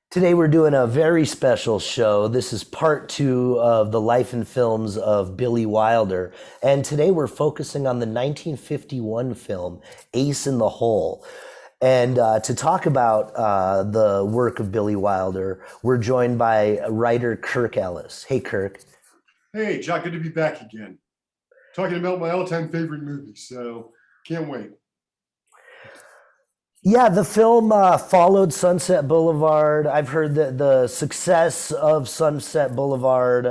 Today we're doing a very special show. This is part two of the life and films of Billy Wilder. And today we're focusing on the 1951 film Ace in the Hole. And to talk about the work of Billy Wilder, we're joined by writer Kirk Ellis. Hey, Kirk. Hey, Jack, good to be back again. Talking about my all-time favorite movies, so can't wait. Yeah, the film followed Sunset Boulevard. I've heard that the success of Sunset Boulevard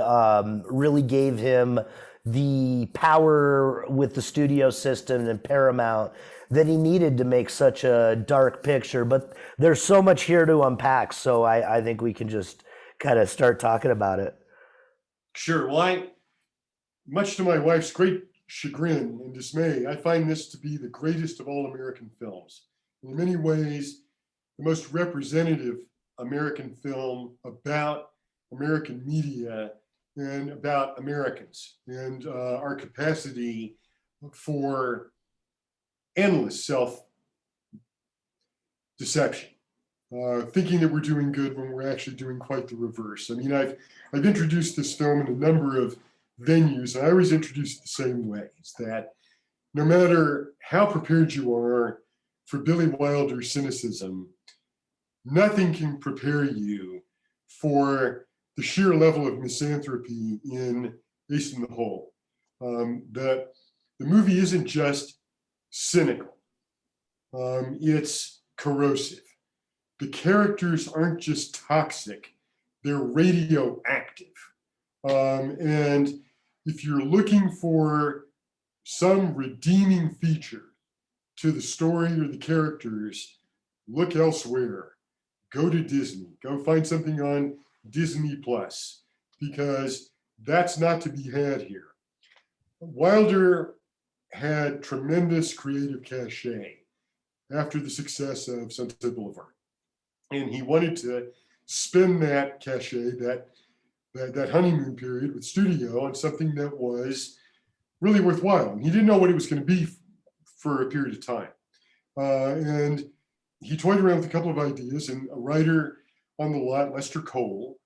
really gave him the power with the studio system and Paramount that he needed to make such a dark picture. But there's so much here to unpack, so I think we can just kind of start talking about it. Sure. Well, much to my wife's great chagrin and dismay, I find this to be the greatest of all American films. In many ways, the most representative American film about American media and about Americans and our capacity for endless self deception, thinking that we're doing good when we're actually doing quite the reverse. I mean, I've introduced this film in a number of venues, and I always introduce it the same way: is that no matter how prepared you are for Billy Wilder's cynicism, nothing can prepare you for the sheer level of misanthropy in Ace in the Hole. The movie isn't just cynical; it's corrosive. The characters aren't just toxic; they're radioactive. And if you're looking for some redeeming feature to the story or the characters, look elsewhere. Go to Disney. Go find something on Disney Plus, because that's not to be had here. Wilder had tremendous creative cachet after the success of Sunset Boulevard, and he wanted to spend that cachet, that honeymoon period with studio, on something that was really worthwhile. And he didn't know what it was going to be for a period of time. And he toyed around with a couple of ideas, and a writer on the lot, Lester Cole,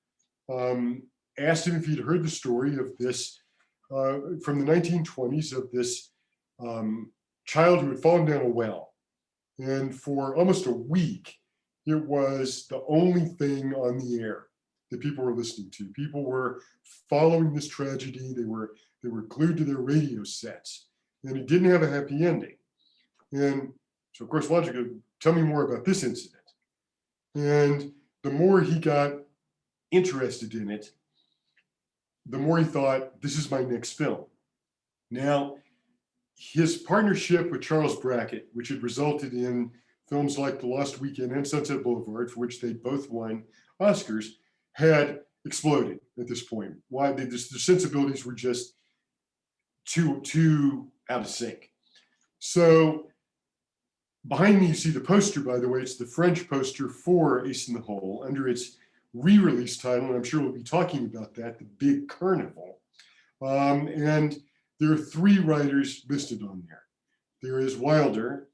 asked him if he'd heard the story of this from the 1920s, of this child who had fallen down a well. And for almost a week, it was the only thing on the air that people were listening to. People were following this tragedy. They were glued to their radio sets, and it didn't have a happy ending. And so, of course, Walter could tell me more about this incident. And the more he got interested in it, the more he thought, this is my next film. Now, his partnership with Charles Brackett, which had resulted in films like The Lost Weekend and Sunset Boulevard, for which they both won Oscars, had exploded at this point. Why? The sensibilities were just too out of sync. So behind me, you see the poster, by the way. It's the French poster for Ace in the Hole under its re-release title, and I'm sure we'll be talking about that, The Big Carnival. And there are three writers listed on there. There is Wilder,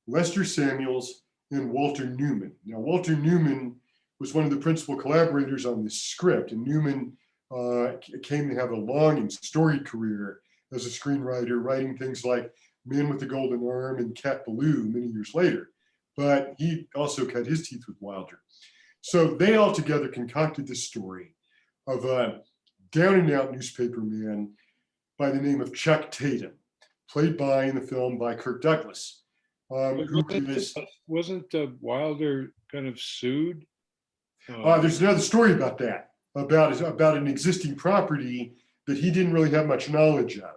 Lester Samuels, and Walter Newman. Now, Walter Newman was one of the principal collaborators on this script, and Newman came to have a long and storied career as a screenwriter, writing things like Man with the Golden Arm and Cat Ballou many years later. But he also cut his teeth with Wilder. So they all together concocted this story of a down and out newspaper man by the name of Chuck Tatum, played by in the film by Kirk Douglas. Who is Wasn't Wilder kind of sued? There's another story about that, about an existing property that he didn't really have much knowledge of.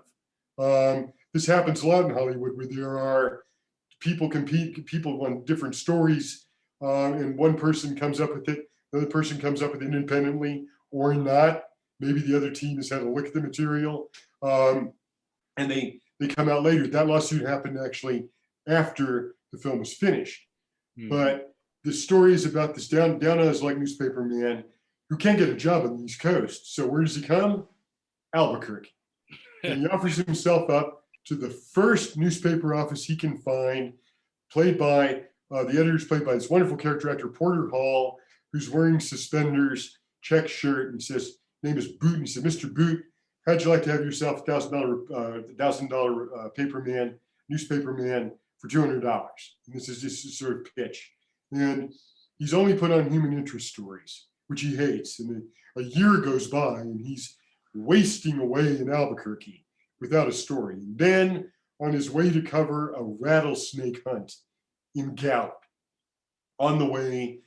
This happens a lot in Hollywood, where there are people want different stories, and one person comes up with it, the other person comes up with it independently or not. Maybe the other team has had a look at the material, and they come out later. That lawsuit happened actually after the film was finished. Mm-hmm. But the story is about this down on his luck newspaper man who can't get a job on the East Coast. So where does he come? Albuquerque. And he offers himself up to the first newspaper office he can find, played by the editor's played by this wonderful character actor, Porter Hall, who's wearing suspenders, check shirt, and he says, name is Boot, and he said, Mr. Boot, how'd you like to have yourself $1,000 paper man, newspaper man for $200? And this is just a sort of pitch. And he's only put on human interest stories, which he hates. And a year goes by and he's wasting away in Albuquerque without a story. And then on his way to cover a rattlesnake hunt in Gallup, on the way,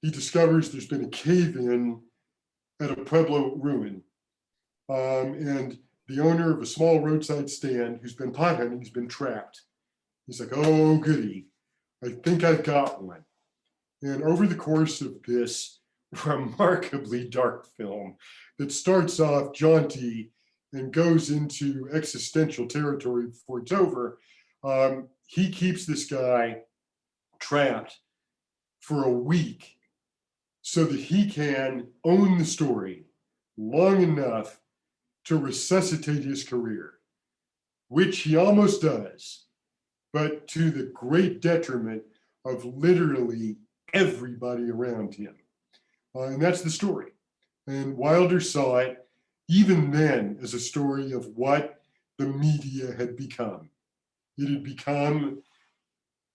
he discovers there's been a cave-in at a Pueblo ruin. And the owner of a small roadside stand who's been pot hunting has been trapped. He's like, oh, goody, I think I've got one. And over the course of this remarkably dark film that starts off jaunty and goes into existential territory before it's over, he keeps this guy trapped for a week so that he can own the story long enough to resuscitate his career, which he almost does, but to the great detriment of literally everybody around him. And that's the story. And Wilder saw it even then as a story of what the media had become. It had become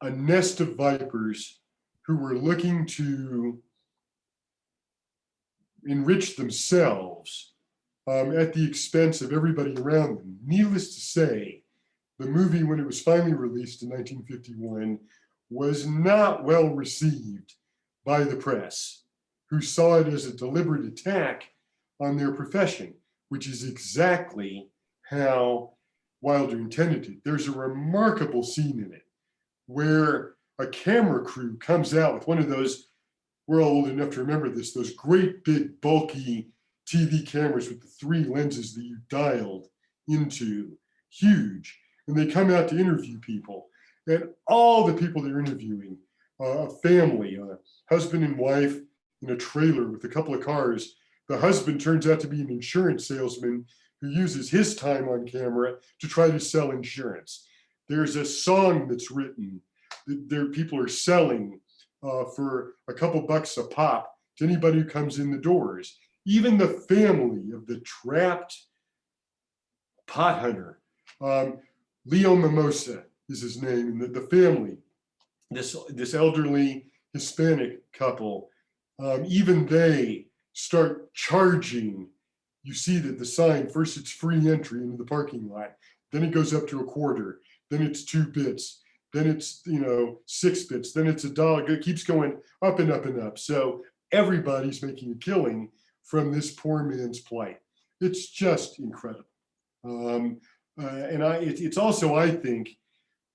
a nest of vipers who were looking to enrich themselves at the expense of everybody around them. Needless to say, the movie, when it was finally released in 1951, was not well received by the press, who saw it as a deliberate attack on their profession, which is exactly how Wilder intended it. There's a remarkable scene in it where a camera crew comes out with one of those, we're all old enough to remember this, those great big bulky TV cameras with the 3 lenses that you dialed into, huge. And they come out to interview people. And all the people they're interviewing, a family, a husband and wife in a trailer with a couple of cars. The husband turns out to be an insurance salesman who uses his time on camera to try to sell insurance. There's a song that's written that people are selling for a couple bucks a pop to anybody who comes in the doors. Even the family of the trapped pot hunter, Leo Mimosa is his name, and the family, this elderly Hispanic couple, even they start charging. You see that the sign, first it's free entry into the parking lot, then it goes up to $0.25, then it's 2 bits, then it's 6 bits, then it's $1. It keeps going up and up and up. So everybody's making a killing from this poor man's plight. It's just incredible. It's also, I think,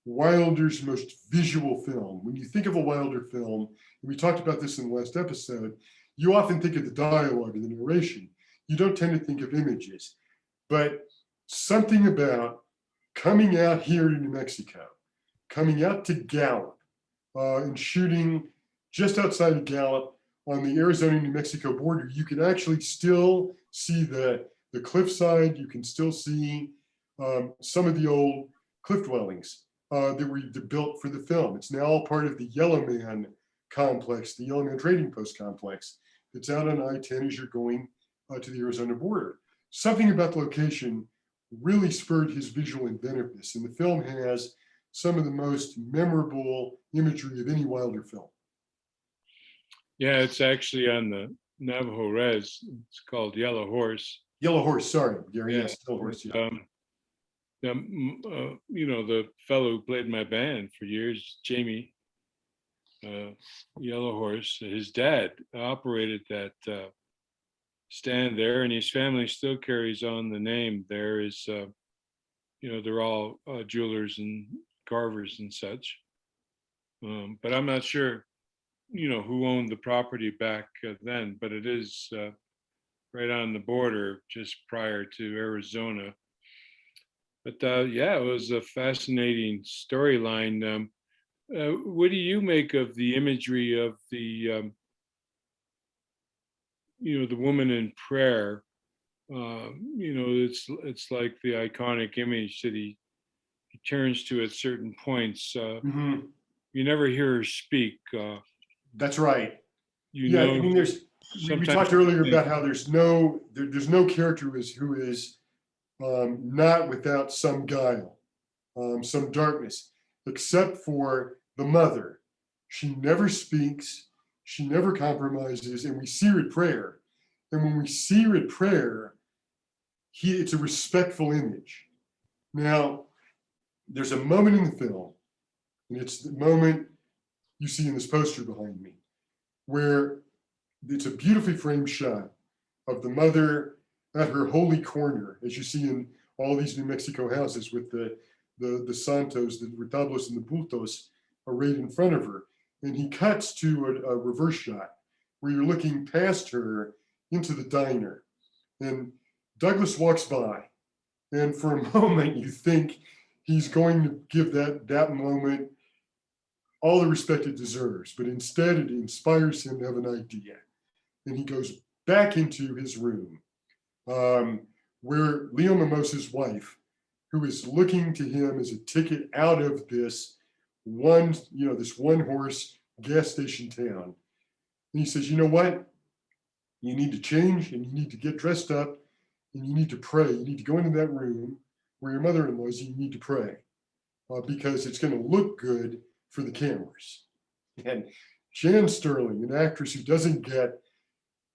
Wilder's most visual film. When you think of a Wilder film, and we talked about this in the last episode, you often think of the dialogue and the narration. You don't tend to think of images. But something about coming out here to New Mexico, coming out to Gallup, and shooting just outside of Gallup on the Arizona-New Mexico border, you can actually still see the cliffside. You can still see some of the old cliff dwellings that were built for the film. It's now all part of the Yellowman complex, the Yellowman Trading Post complex. It's out on I-10 as you're going to the Arizona border. Something about the location really spurred his visual inventiveness, and the film has some of the most memorable imagery of any Wilder film. Yeah, it's actually on the Navajo Res. It's called Yellow Horse. Yellow Horse, sorry, Gary. Yeah. Yes, Yellow Horse. Yeah. The fellow who played my band for years, Jamie Yellow Horse, his dad operated that stand there, and his family still carries on the name. There is, they're all jewelers and carvers and such. But I'm not sure, who owned the property back then, but it is right on the border just prior to Arizona. But yeah, it was a fascinating storyline. What do you make of the imagery of the, the woman in prayer? It's like the iconic image that he turns to at certain points. You never hear her speak. That's right. you Yeah, I know, mean, we sometimes talked earlier you think, about how there's no character who is not without some guile, some darkness, except for the mother. She never speaks, she never compromises, and we see her at prayer. And when we see her at prayer, it's a respectful image. Now, there's a moment in the film, and it's the moment you see in this poster behind me, where it's a beautifully framed shot of the mother at her holy corner, as you see in all these New Mexico houses with the santos, the retablos, and the bultos arrayed in front of her. And he cuts to a reverse shot where you're looking past her into the diner. And Douglas walks by, and for a moment you think he's going to give that moment all the respect it deserves, but instead it inspires him to have an idea. And he goes back into his room, where Leo Mimosa's wife, who is looking to him as a ticket out of this one horse gas station town. And he says, you know what? You need to change, and you need to get dressed up, and you need to pray. You need to go into that room where your mother-in-law is, and you need to pray, because it's going to look good for the cameras. And Jan Sterling, an actress who doesn't get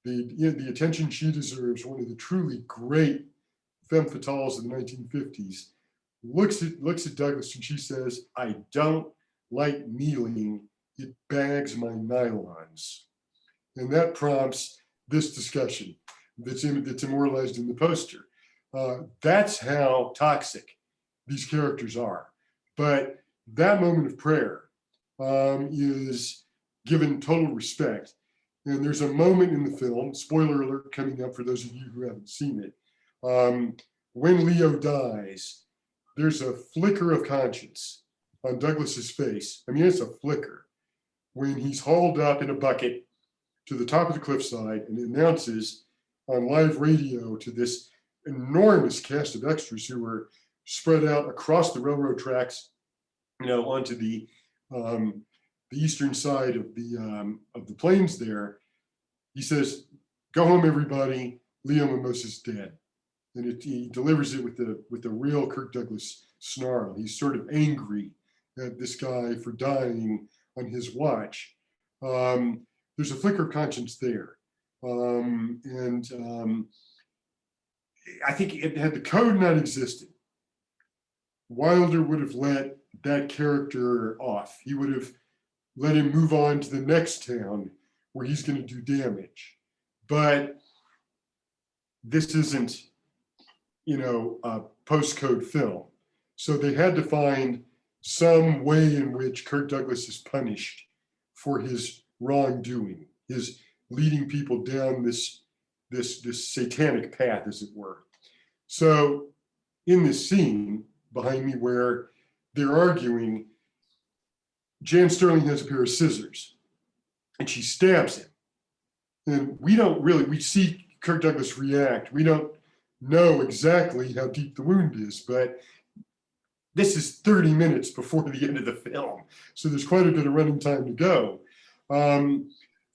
the attention she deserves, one of the truly great femme fatales of the 1950s, looks at Douglas and she says, I don't like kneeling, it bags my nylons. And that prompts this discussion that's immortalized in the poster. That's how toxic these characters are. But that moment of prayer is given total respect. And there's a moment in the film, spoiler alert coming up for those of you who haven't seen it, when Leo dies, there's a flicker of conscience on Douglas's face. I mean, it's a flicker when he's hauled up in a bucket to the top of the cliffside and announces on live radio to this enormous cast of extras who were spread out across the railroad tracks, onto the eastern side of the plains there. He says, "Go home, everybody. Leo Mimosa's dead." And he delivers it with the real Kirk Douglas snarl. He's sort of angry at this guy for dying on his watch. There's a flicker of conscience there. I think had the code not existed, Wilder would have let that character off. He would have let him move on to the next town where he's going to do damage. But this isn't, a postcode film. So they had to find some way in which Kirk Douglas is punished for his wrongdoing, his leading people down this satanic path, as it were. So in this scene behind me where they're arguing, Jan Sterling has a pair of scissors and she stabs him. And we see Kirk Douglas react. We don't know exactly how deep the wound is, but this is 30 minutes before the end of the film. So there's quite a bit of running time to go.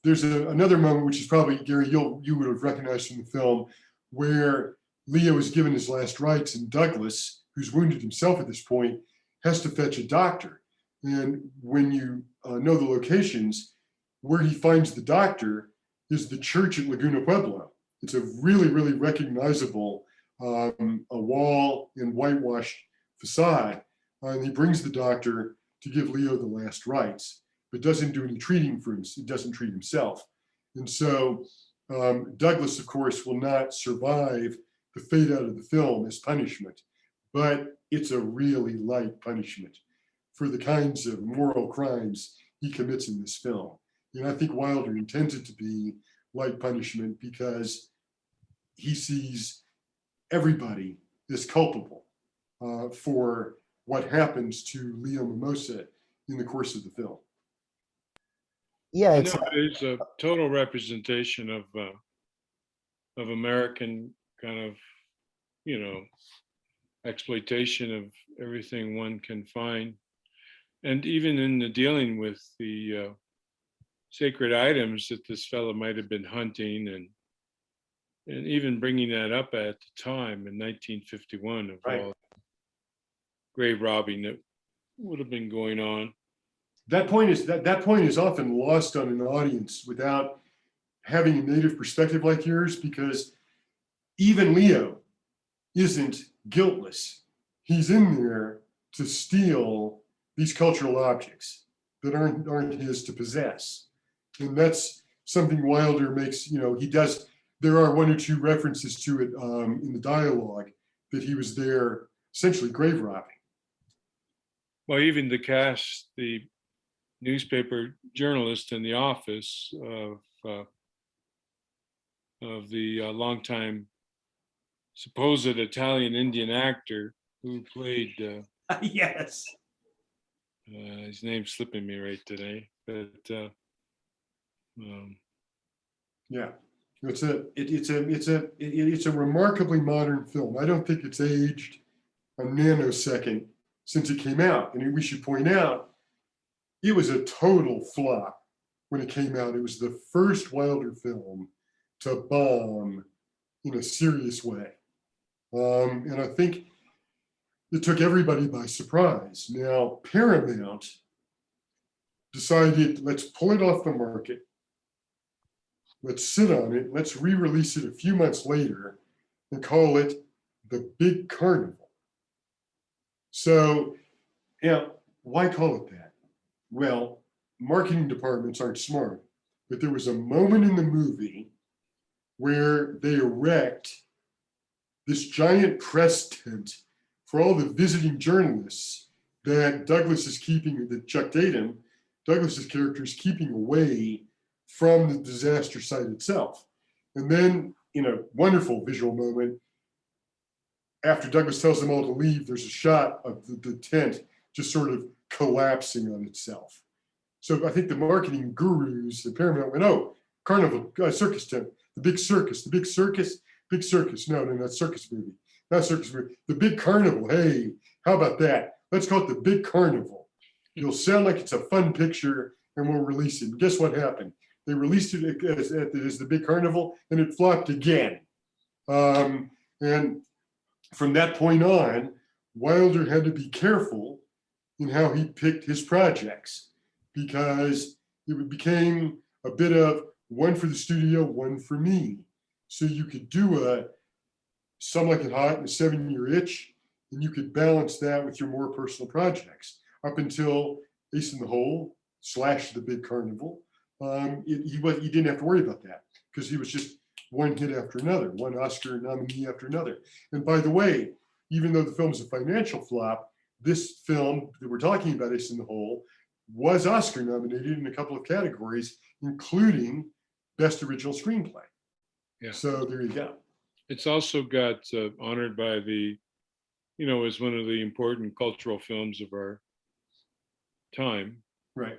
There's another moment, which is probably, Gary, you would have recognized from the film, where Leo is given his last rites and Douglas, who's wounded himself at this point, has to fetch a doctor. And when you know the locations, where he finds the doctor is the church at Laguna Pueblo. It's a really, really recognizable a wall and whitewashed facade. And he brings the doctor to give Leo the last rites, but doesn't do any treating for him. He doesn't treat himself. And so Douglas, of course, will not survive the fade out of the film as punishment, but it's a really light punishment for the kinds of moral crimes he commits in this film. And I think Wilder intends it to be light punishment because he sees everybody as culpable for what happens to Leo Mimosa in the course of the film. Yeah, I it's know it is a total representation of American kind of, exploitation of everything one can find. And even in the dealing with the sacred items that this fellow might have been hunting, and even bringing that up at the time in 1951 of Right. all grave robbing that would have been going on. That point is often lost on an audience without having a native perspective like yours, because even Leo isn't guiltless. He's in there to steal these cultural objects that aren't his to possess. And that's something Wilder makes, he does. There are one or two references to it in the dialogue that he was there essentially grave robbing. Well, even the cast, the newspaper journalist in the office of the longtime supposed Italian Indian actor who played Yes. his name's slipping me right today, but Yeah, it's a remarkably modern film. I don't think it's aged a nanosecond since it came out. And we should point out, it was a total flop when it came out. It was the first Wilder film to bomb in a serious way. And I think it took everybody by surprise. Now, Paramount decided, let's pull it off the market. Let's sit on it. Let's re-release it a few months later and call it The Big Carnival. So, why call it that? Well, marketing departments aren't smart, but there was a moment in the movie where they erect this giant press tent for all the visiting journalists that Chuck Tatum, Douglas's character, is keeping away from the disaster site itself. And then, in a wonderful visual moment, after Douglas tells them all to leave, there's a shot of the tent just sort of collapsing on itself. So I think the marketing gurus, the Paramount, went, oh, carnival, circus tent, the big circus. No, not circus movie. Not circus movie. The Big Carnival. Hey, how about that? Let's call it The Big Carnival. It'll sound like it's a fun picture, and we'll release it. And guess what happened? They released it as The Big Carnival, and it flopped again. And from that point on, Wilder had to be careful in how he picked his projects, because it became a bit of one for the studio, one for me. So you could do Some Like It Hot and a 7-Year Itch, and you could balance that with your more personal projects. Up until Ace in the Hole / The Big Carnival, he didn't have to worry about that, because he was just one hit after another, one Oscar nominee after another. And by the way, even though the film is a financial flop, this film that we're talking about, Ace in the Hole, was Oscar nominated in a couple of categories, including Best Original Screenplay. Yeah. So there you go. It's also got honored by the, as one of the important cultural films of our time. Right.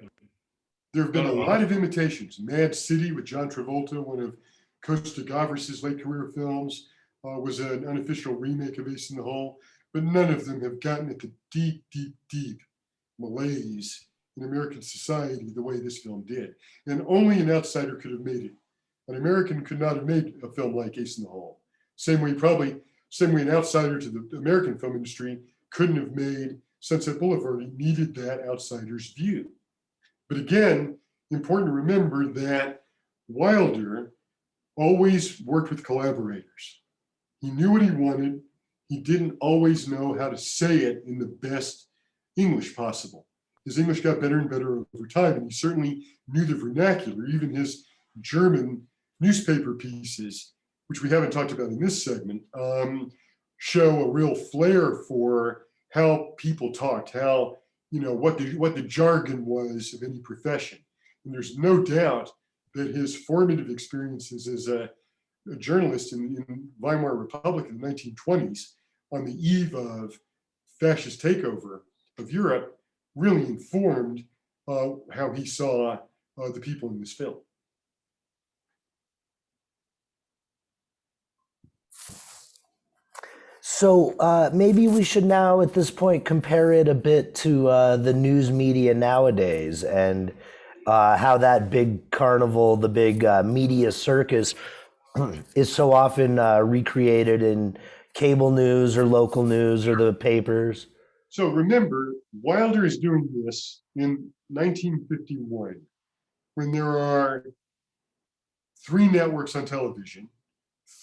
There have been a lot of imitations. Mad City with John Travolta, one of Costa Gavras' late career films, was an unofficial remake of Ace in the Hole, but none of them have gotten at the deep, deep, deep malaise in American society the way this film did. And only an outsider could have made it. An American could not have made a film like Ace in the Hole. Same way an outsider to the American film industry couldn't have made Sunset Boulevard. He needed that outsider's view. But again, important to remember that Wilder always worked with collaborators. He knew what he wanted. He didn't always know how to say it in the best English possible. His English got better and better over time, and he certainly knew the vernacular. Even his German newspaper pieces, which we haven't talked about in this segment, show a real flair for how people talked, how, what the jargon was of any profession. And there's no doubt that his formative experiences as a journalist in Weimar Republic in the 1920s, on the eve of fascist takeover of Europe, really informed how he saw the people in this film. So maybe we should now, at this point, compare it a bit to the news media nowadays. And how that big carnival, the big media circus, is so often recreated in cable news or local news or the papers. So remember, Wilder is doing this in 1951 when there are 3 networks on television,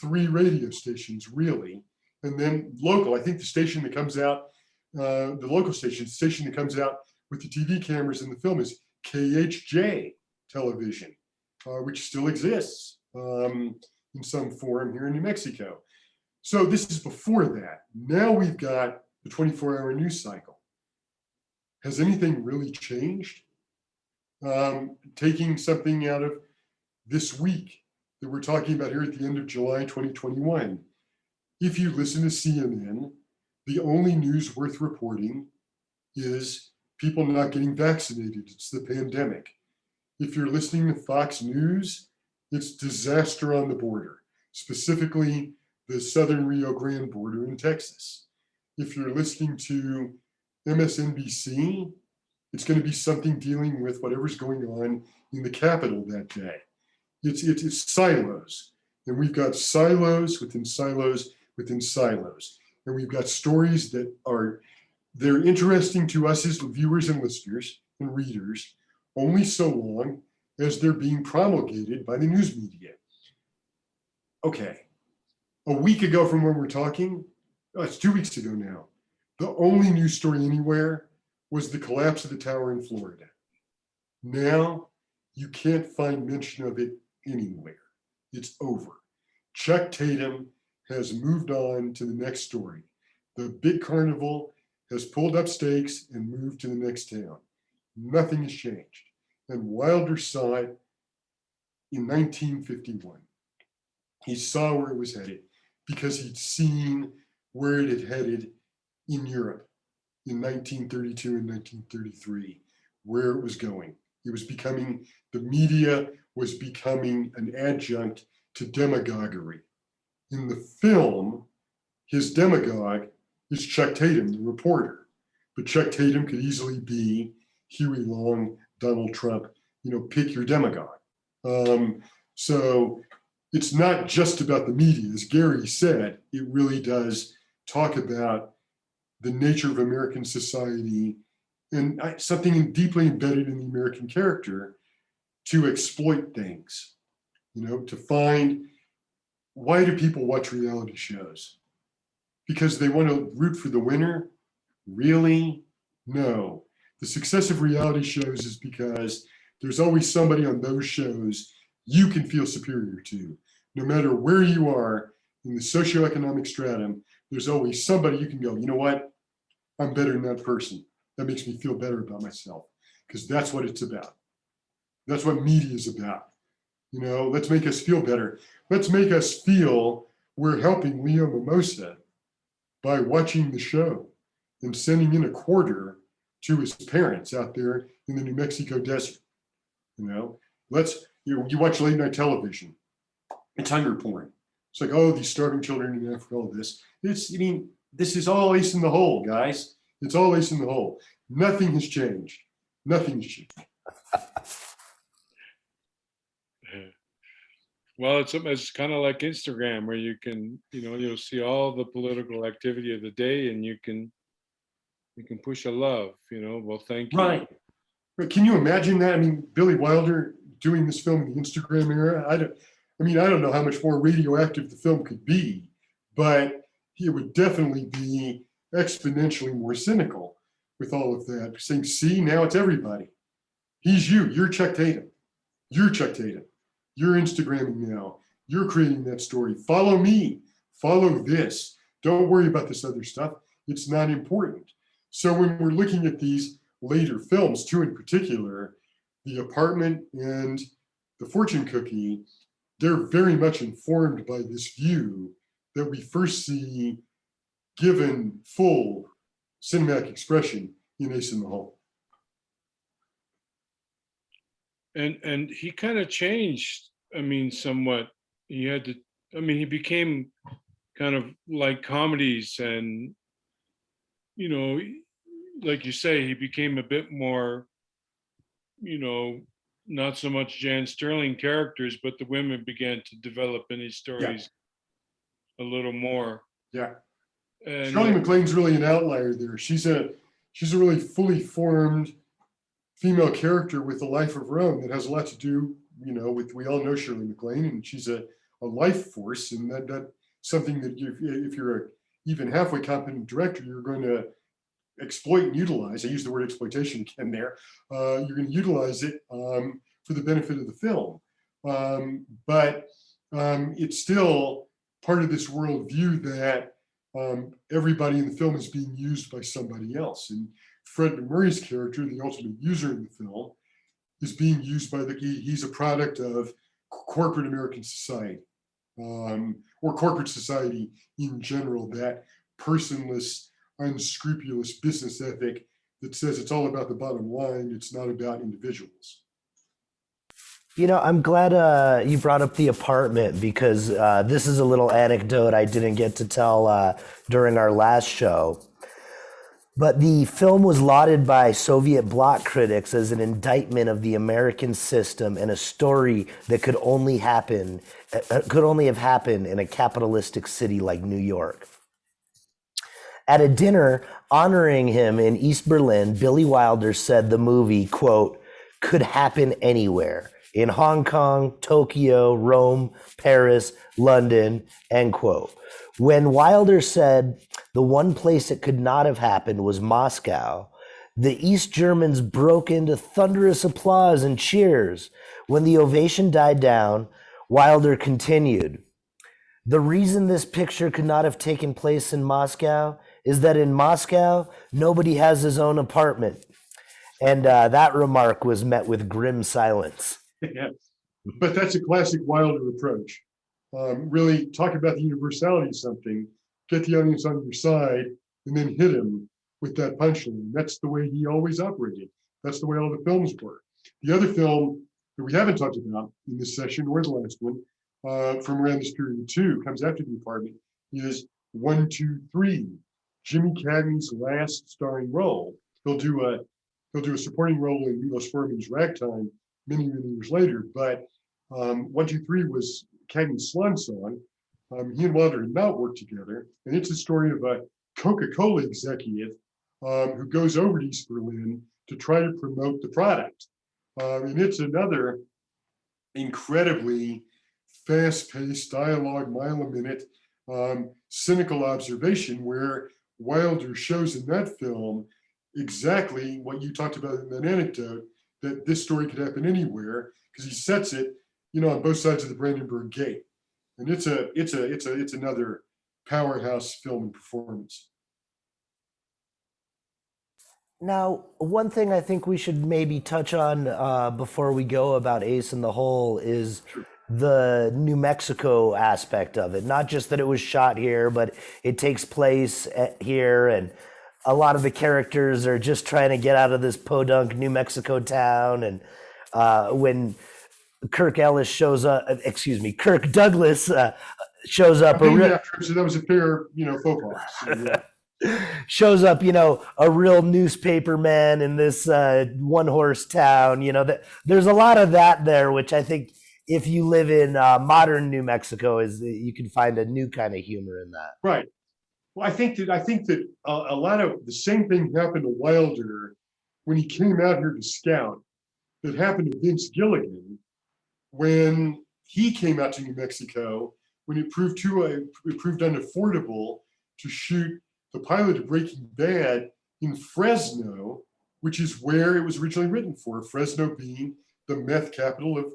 3 radio stations, really, and then local. I think the station that comes out, the local station, the station that comes out with the TV cameras in the film is KHJ television, which still exists in some form here in New Mexico. So this is before that. Now we've got the 24-hour news cycle. Has anything really changed? Taking something out of this week that we're talking about here at the end of July 2021. If you listen to CNN, the only news worth reporting is people not getting vaccinated. It's the pandemic. If you're listening to Fox News, it's disaster on the border, specifically the southern Rio Grande border in Texas. If you're listening to MSNBC, it's going to be something dealing with whatever's going on in the Capitol that day. It's silos, and we've got silos within silos within silos, and we've got stories that they're interesting to us as viewers and listeners and readers only so long as they're being promulgated by the news media. Okay, a week ago from when we're talking, it's 2 weeks ago now, the only news story anywhere was the collapse of the tower in Florida. Now you can't find mention of it anywhere. It's over. Chuck Tatum has moved on to the next story. The big carnival has pulled up stakes and moved to the next town. Nothing has changed. And Wilder saw it in 1951. He saw where it was headed because he'd seen where it had headed in Europe in 1932 and 1933, where it was going. It was becoming, the media was becoming an adjunct to demagoguery. In the film, his demagogue is Chuck Tatum, the reporter. But Chuck Tatum could easily be Huey Long, Donald Trump, pick your demagogue. So it's not just about the media. As Gary said, it really does talk about the nature of American society and something deeply embedded in the American character to exploit things, to find, why do people watch reality shows? Because they want to root for the winner? Really? No. The success of reality shows is because there's always somebody on those shows you can feel superior to. No matter where you are in the socioeconomic stratum, there's always somebody you can go, you know what? I'm better than that person. That makes me feel better about myself, because that's what it's about. That's what media is about. Let's make us feel better. Let's make us feel we're helping Leo Mimosa by watching the show and sending in a quarter to his parents out there in the New Mexico desert. You watch late night television. It's hunger porn. It's like, oh, these starving children in Africa, all this. This is all ace in the hole, guys. It's all ace in the hole. Nothing has changed. Nothing has changed. Well, it's kind of like Instagram, where you can, you'll see all the political activity of the day, and you can push a love. Well, thank you. Right. But can you imagine that? Billy Wilder doing this film in the Instagram era. I don't know how much more radioactive the film could be, but it would definitely be exponentially more cynical with all of that. Saying, see, now it's everybody. He's you. You're Chuck Tatum. You're Chuck Tatum. You're Instagramming now. You're creating that story. Follow me. Follow this. Don't worry about this other stuff. It's not important. So when we're looking at these later films, two in particular, The Apartment and The Fortune Cookie, they're very much informed by this view that we first see given full cinematic expression in Ace in the Hole. And he kind of changed, somewhat. He became kind of like comedies, and, like you say, he became a bit more, not so much Jan Sterling characters, but the women began to develop in these stories a little more. Yeah. And Shirley MacLaine's really an outlier there. She's a really fully formed female character with a life of her own that has a lot to do, with, we all know Shirley MacLaine, and she's a life force, and that something that if you're a even halfway competent director, you're going to exploit and utilize. I use the word exploitation again there. You're going to utilize it for the benefit of the film. But it's still part of this worldview that everybody in the film is being used by somebody else. And Fred McMurray's character, the ultimate user in the film, is being used by he's a product of corporate American society, or corporate society in general, that personless, unscrupulous business ethic that says it's all about the bottom line, it's not about individuals. I'm glad you brought up the apartment, because this is a little anecdote I didn't get to tell during our last show. But the film was lauded by Soviet bloc critics as an indictment of the American system and a story that could only have happened in a capitalistic city like New York. At a dinner honoring him in East Berlin, Billy Wilder said the movie, quote, could happen anywhere, in Hong Kong, Tokyo, Rome, Paris, London, end quote. When Wilder said the one place it could not have happened was Moscow, the East Germans broke into thunderous applause and cheers. When the ovation died down, Wilder continued, the reason this picture could not have taken place in Moscow is that in Moscow, nobody has his own apartment. And that remark was met with grim silence. Yeah. But that's a classic Wilder approach. Really talk about the universality of something, get the audience on your side, and then hit him with that punchline. That's the way he always operated. That's the way all the films were. The other film that we haven't talked about in this session, or the last one, from around this period too, comes after The Apartment, is 1, 2, 3, Jimmy Cagney's last starring role. He'll do a supporting role in Milos Forman's Ragtime many years later, but 1, 2, 3 was Cagney's swan song. He and Wilder had not worked together, and it's a story of a Coca-Cola executive who goes over to East Berlin to try to promote the product. And it's another incredibly fast-paced dialogue, mile a minute, cynical observation where Wilder shows in that film exactly what you talked about in that anecdote, that this story could happen anywhere, because he sets it, on both sides of the Brandenburg Gate. And it's another powerhouse film and performance. Now, one thing I think we should maybe touch on before we go about Ace in the Hole is the New Mexico aspect of it. Not just that it was shot here, but it takes place here, and a lot of the characters are just trying to get out of this podunk New Mexico town. And when Kirk Douglas shows up. So that was a fair, faux pas. So, yeah. Shows up, a real newspaper man in this one-horse town. There's a lot of that there, which I think if you live in modern New Mexico, you can find a new kind of humor in that. Right. Well, I think that a lot of the same thing happened to Wilder when he came out here to scout. That happened to Vince Gilligan when he came out to New Mexico, when it proved unaffordable to shoot the pilot of Breaking Bad in Fresno, which is where it was originally written for. Fresno being the meth capital of,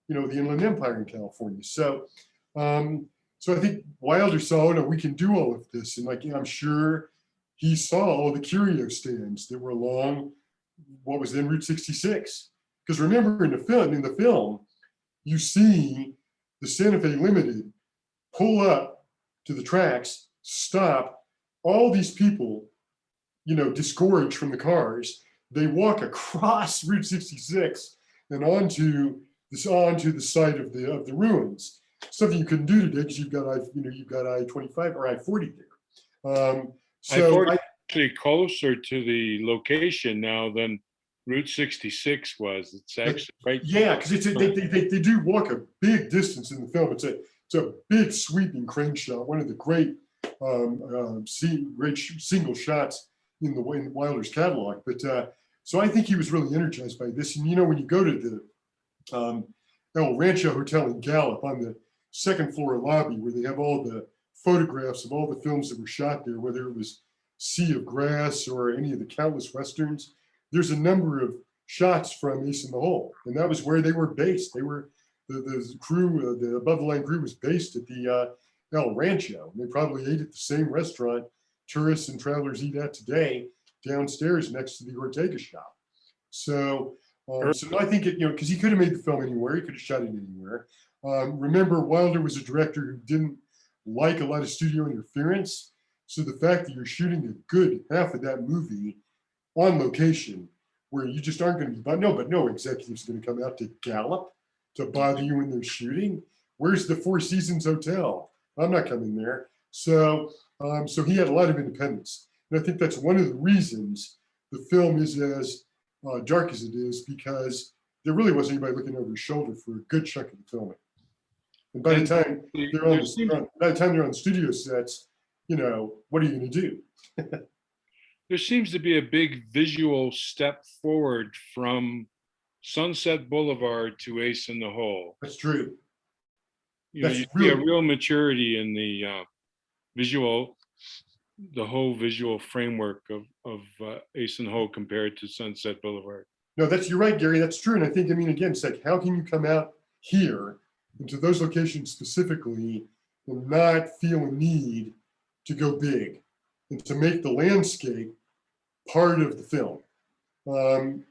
the Inland Empire in California. So I think Wilder saw, we can do all of this. And I'm sure he saw all the curio stands that were along what was then Route 66. Because remember, in the film, you see the Santa Fe Limited pull up to the tracks, stop, all these people, disgorge from the cars. They walk across Route 66 and onto the site of the ruins. Something you couldn't do today because you've got I-25 or I-40 there. I-40 actually closer to the location now than Route 66 was. It's But, actually right. yeah, because they do walk a big distance in the film. It's a big sweeping crane shot, one of the great single shots in Wilder's catalog. But so I think he was really energized by this. And when you go to the El Rancho Hotel in Gallup, on the second floor lobby, where they have all the photographs of all the films that were shot there, whether it was Sea of Grass or any of the countless westerns, there's a number of shots from Ace in the Hole, and that was where they were based. They were the crew, the above the line crew was based at the El Rancho. And they probably ate at the same restaurant tourists and travelers eat at today, downstairs next to the Ortega shop. So so I think because he could have made the film anywhere, he could have shot it anywhere. Remember, Wilder was a director who didn't like a lot of studio interference. So the fact that you're shooting a good half of that movie on location, where you just aren't going to be, no executive's going to come out to Gallup to bother you when they're shooting. Where's the Four Seasons Hotel? I'm not coming there. So so he had a lot of independence. And I think that's one of the reasons the film is as dark as it is, because there really wasn't anybody looking over his shoulder for a good chunk of the filming. And by the time they're on the studio sets, what are you going to do? There seems to be a big visual step forward from Sunset Boulevard to Ace in the Hole. That's true. You see a real maturity in the whole visual framework of Ace in the Hole compared to Sunset Boulevard. No, you're right, Gary. That's true. And I think, again, it's like, how can you come out here into those locations specifically and not feel a need to go big and to make the landscape part of the film?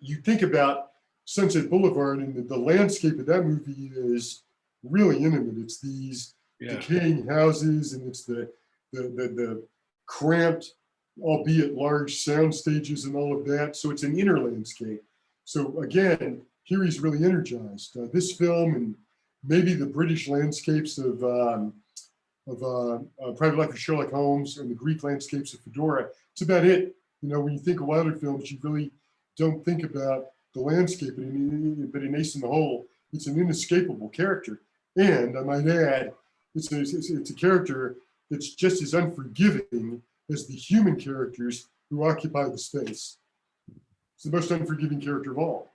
You think about Sunset Boulevard, and the landscape of that movie is really intimate. It's these decaying houses, and it's the cramped, albeit large sound stages and all of that. So it's an inner landscape. So again, here he's really energized. This film, and maybe the British landscapes of Private Life of Sherlock Holmes and the Greek landscapes of Fedora, it's about it. When you think of Wilder films, you really don't think about the landscape, but in Ace in the Hole, it's an inescapable character. And I might add, it's a character that's just as unforgiving as the human characters who occupy the space. It's the most unforgiving character of all.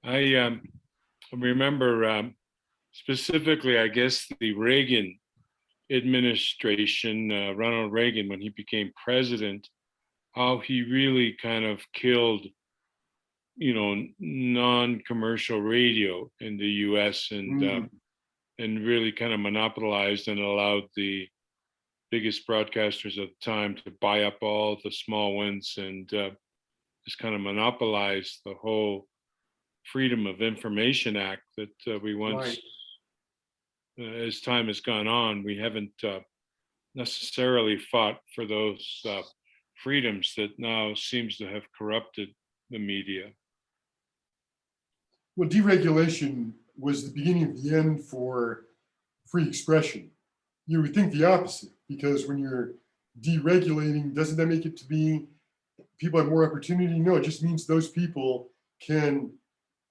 I remember specifically, I guess, the Reagan administration, Ronald Reagan, when he became president, how he really kind of killed, non-commercial radio in the U.S. and really kind of monopolized and allowed the biggest broadcasters at the time to buy up all the small ones and just kind of monopolize the whole Freedom of Information Act that we once, as time has gone on, we haven't necessarily fought for those freedoms that now seems to have corrupted the media. Well, deregulation was the beginning of the end for free expression. You would think the opposite, because when you're deregulating, doesn't that make it to be people have more opportunity? No, it just means those people can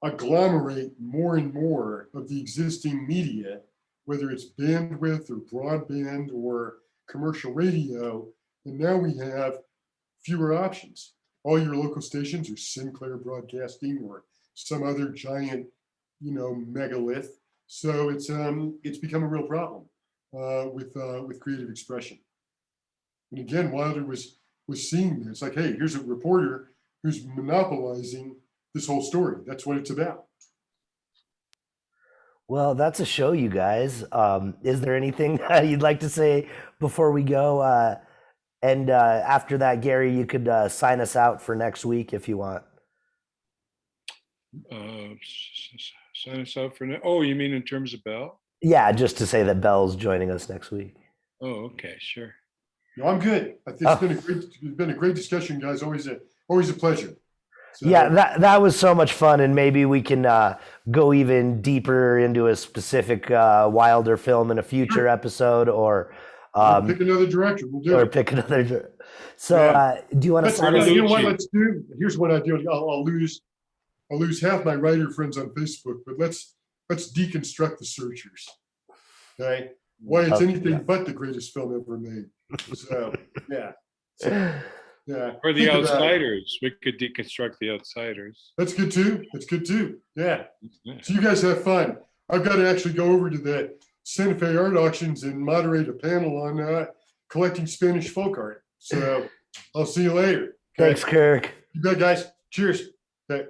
agglomerate more and more of the existing media, whether it's bandwidth or broadband or commercial radio. And now we have fewer options. All your local stations are Sinclair Broadcasting or some other giant, megalith. So it's become a real problem with creative expression. And again, Wilder was seeing this, like, hey, here's a reporter who's monopolizing this whole story. That's what it's about. Well, that's a show, you guys. Is there anything you'd like to say before we go? And after that, Gary, you could sign us out for next week if you want. Sign us out for now. Oh, you mean in terms of Bell? Yeah, just to say that Bell's joining us next week. Oh, okay, sure. No, I'm good. It's been a great discussion, guys. Always a pleasure. So, yeah, that was so much fun, and maybe we can go even deeper into a specific Wilder film in a future episode, or Pick another director. We'll do or it. pick another. So, Yeah. do you want to Let's, sign us? you know what? Bertolucci. Let's do. Here's what I do. I'll lose half my writer friends on Facebook, but let's deconstruct The Searchers. Okay, why it's anything Yeah. but the greatest film ever made. So yeah, so, yeah. Or the Think about it. Outsiders. We could deconstruct the Outsiders. That's good too. That's good too. Yeah. Yeah. So you guys have fun. I've got to actually go over to the Santa Fe art auctions and moderate a panel on collecting Spanish folk art. So I'll see you later. Okay? Thanks, Kirk. You bet, guys. Cheers. Okay.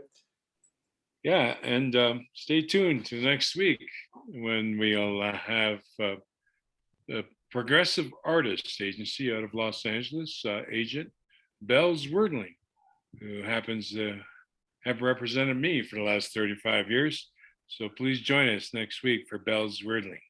Yeah, and stay tuned to next week when we'll have the Progressive Artists Agency out of Los Angeles agent Bells Wordling, who happens to have represented me for the last 35 years. So please join us next week for Bells Wordling.